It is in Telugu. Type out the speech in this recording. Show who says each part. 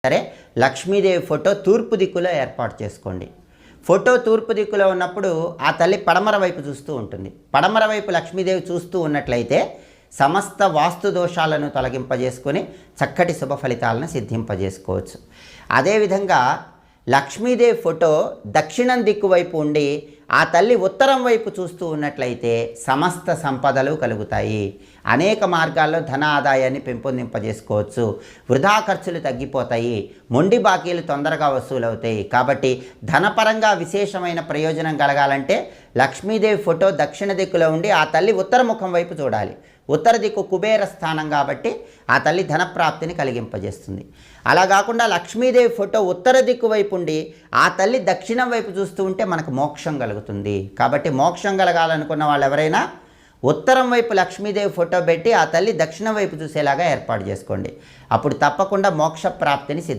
Speaker 1: సరే, లక్ష్మీదేవి ఫోటో తూర్పు దిక్కులో ఏర్పాటు చేసుకోండి. ఫోటో తూర్పు దిక్కులో ఉన్నప్పుడు ఆ తల్లి పడమర వైపు చూస్తూ ఉంటుంది. పడమర వైపు లక్ష్మీదేవి చూస్తూ ఉన్నట్లయితే సమస్త వాస్తు దోషాలను తొలగింపజేసుకొని చక్కటి శుభ ఫలితాలను సిద్ధింపజేసుకోవచ్చు. అదేవిధంగా లక్ష్మీదేవి ఫోటో దక్షిణం దిక్కు వైపు ఉండి ఆ తల్లి ఉత్తరం వైపు చూస్తూ ఉన్నట్లయితే సమస్త సంపదలు కలుగుతాయి. అనేక మార్గాల్లో ధన ఆదాయాన్ని పెంపొందింపజేసుకోవచ్చు. వృధా ఖర్చులు తగ్గిపోతాయి. మొండి బాకీలు తొందరగా వసూలవుతాయి. కాబట్టి ధనపరంగా విశేషమైన ప్రయోజనం కలగాలంటే లక్ష్మీదేవి ఫోటో దక్షిణ దిక్కులో ఉండి ఆ తల్లి ఉత్తర ముఖం వైపు చూడాలి. ఉత్తర దిక్కు కుబేర స్థానం కాబట్టి ఆ తల్లి ధనప్రాప్తిని కలిగింపజేస్తుంది. అలా కాకుండా లక్ష్మీదేవి ఫోటో ఉత్తర దిక్కు వైపు ఉండి ఆ తల్లి దక్షిణం వైపు చూస్తూ ఉంటే మనకు మోక్షం కలుగుతుంది. కాబట్టి మోక్షం కలగాలనుకున్న వాళ్ళు ఎవరైనా ఉత్తరం వైపు లక్ష్మీదేవి ఫోటో పెట్టి ఆ తల్లి దక్షిణం వైపు చూసేలాగా ఏర్పాటు చేసుకోండి. అప్పుడు తప్పకుండా మోక్ష ప్రాప్తిని